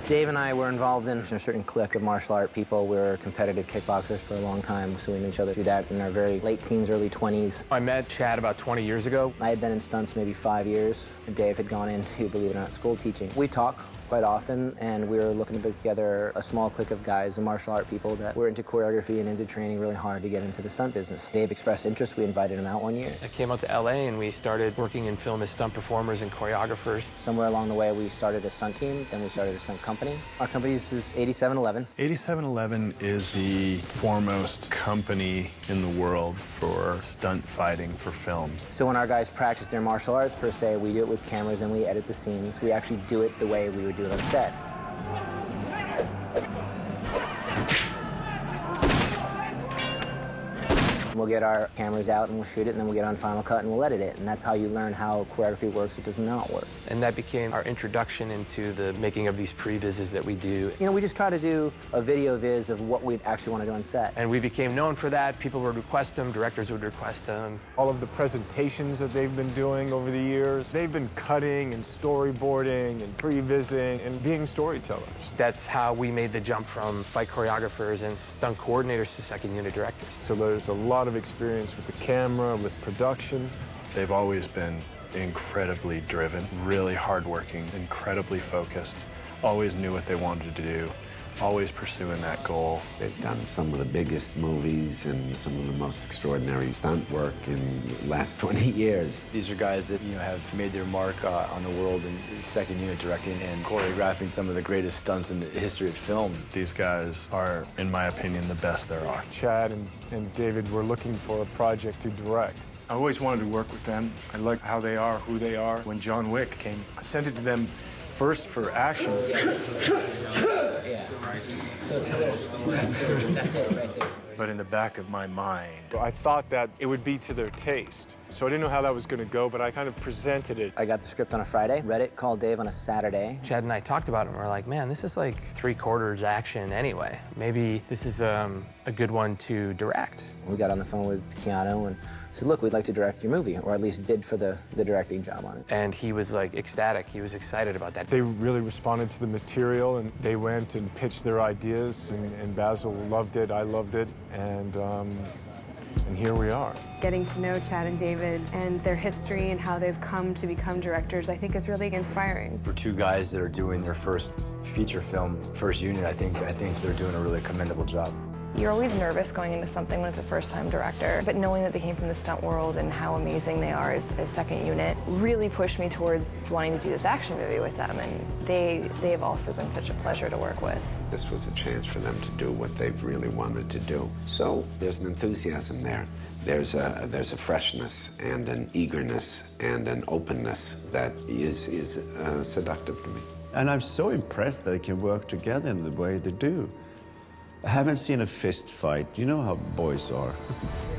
Dave and I were involved in a certain clique of martial art people. We were competitive kickboxers for a long time, so we knew each other through that in our very late teens, early 20s. I met Chad about 20 years ago. I had been in stunts maybe 5 years, and Dave had gone into, believe it or not, school teaching. We talk quite often, and we were looking to put together a small clique of guys and martial art people that were into choreography and into training really hard to get into the stunt business. Dave expressed interest. We invited him out one year. I came out to LA and we started working in film as stunt performers and choreographers. Somewhere along the way, we started a stunt team, then we started a stunt company. Our company is 8711. 8711 is the foremost company in the world for stunt fighting for films. So when our guys practice their martial arts, per se, we do it with cameras and we edit the scenes. We actually do it the way we would do it on set. We'll get our cameras out and we'll shoot it, and then we'll get on Final Cut and we'll edit it. And that's how you learn how choreography works. It does not work. And that became our introduction into the making of these pre-vises that we do. You know, we just try to do a video viz of what we'd actually want to do on set. And we became known for that. People would request them, directors would request them. All of the presentations that they've been doing over the years, they've been cutting and storyboarding and pre-vising and being storytellers. That's how we made the jump from fight choreographers and stunt coordinators to second unit directors. So there's a lot of experience with the camera, with production. They've always been incredibly driven, really hardworking, incredibly focused, always knew what they wanted to do, always pursuing that goal. They've done some of the biggest movies and some of the most extraordinary stunt work in the last 20 years. These are guys that, have made their mark on the world in second unit directing and choreographing some of the greatest stunts in the history of film. These guys are, in my opinion, the best there are. Chad and David were looking for a project to direct. I always wanted to work with them. I like how they are, who they are. When John Wick came, I sent it to them first for action. Yeah. So that's it right there. But in the back of my mind, I thought that it would be to their taste. So I didn't know how that was going to go, but I kind of presented it. I got the script on a Friday, read it, called Dave on a Saturday. Chad and I talked about it and we're like, man, this is like 3/4 action anyway. Maybe this is a good one to direct. We got on the phone with Keanu and said, look, we'd like to direct your movie, or at least bid for the directing job on it. And he was like ecstatic. He was excited about that. They really responded to the material, and they went and pitched their ideas, and Basil loved it, I loved it, and here we are. Getting to know Chad and David and their history and how they've come to become directors, I think is really inspiring. For two guys that are doing their first feature film, first unit, I think they're doing a really commendable job. You're always nervous going into something when it's a first-time director, but knowing that they came from the stunt world and how amazing they are as second unit really pushed me towards wanting to do this action movie with them, and they have also been such a pleasure to work with. This was a chance for them to do what they've really wanted to do. So there's an enthusiasm there. There's a freshness and an eagerness and an openness that is seductive to me. And I'm so impressed that they can work together in the way they do. I haven't seen a fist fight. You know how boys are.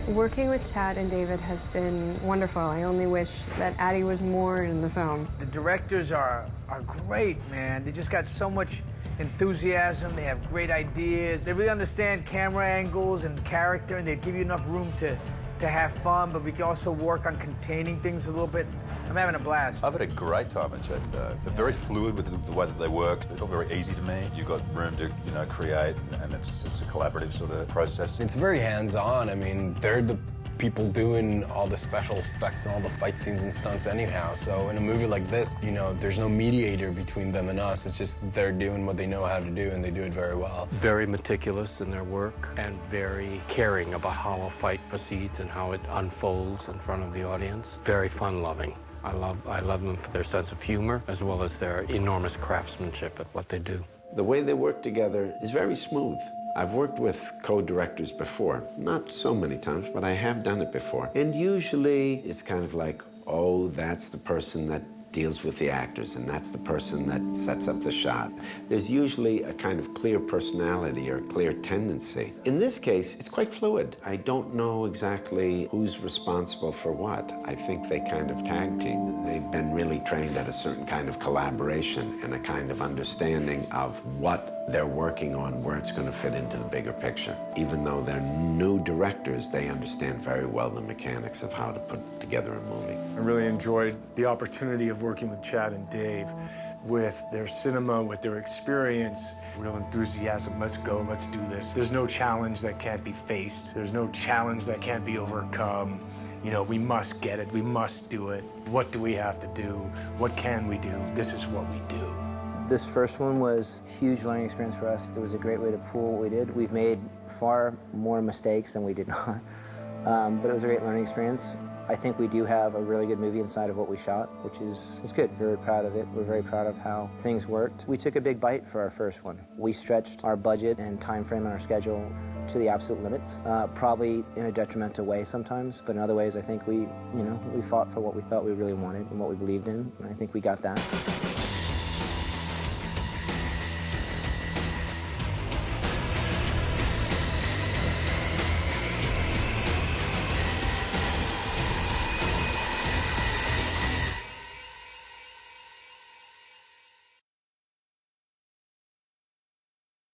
Working with Chad and David has been wonderful. I only wish that Addie was more in the film. The directors are great, man. They just got so much enthusiasm. They have great ideas. They really understand camera angles and character, and they give you enough room to have fun, but we can also work on containing things a little bit. I'm having a blast. I've had a great time at Chad. They're very fluid with the way that they work. It's all very easy to me. You've got room to, create, and it's a collaborative sort of process. It's very hands-on. I mean, they're the people doing all the special effects and all the fight scenes and stunts anyhow. So in a movie like this, there's no mediator between them and us. It's just they're doing what they know how to do, and they do it very well. Very meticulous in their work and very caring about how a fight proceeds and how it unfolds in front of the audience. Very fun-loving. I love them for their sense of humor as well as their enormous craftsmanship at what they do. The way they work together is very smooth. I've worked with co-directors before, not so many times, but I have done it before. And usually it's kind of like, oh, that's the person that deals with the actors, and that's the person that sets up the shot. There's usually a kind of clear personality or clear tendency. In this case, it's quite fluid. I don't know exactly who's responsible for what. I think they kind of tag team. They've been really trained at a certain kind of collaboration and a kind of understanding of what they're working on, where it's going to fit into the bigger picture. Even though they're new directors, they understand very well the mechanics of how to put together a movie. I really enjoyed the opportunity of working with Chad and Dave. with their cinema, with their experience, real enthusiasm. Let's go, let's do this. There's no challenge that can't be faced. There's no challenge that can't be overcome. You know, we must get it, we must do it. What do we have to do? What can we do? This is what we do. This first one was a huge learning experience for us. It was a great way to pool what we did. We've made far more mistakes than we did not, but it was a great learning experience. I think we do have a really good movie inside of what we shot, which is good. Very proud of it. We're very proud of how things worked. We took a big bite for our first one. We stretched our budget and time frame and our schedule to the absolute limits, probably in a detrimental way sometimes, but in other ways I think we fought for what we thought we really wanted and what we believed in, and I think we got that.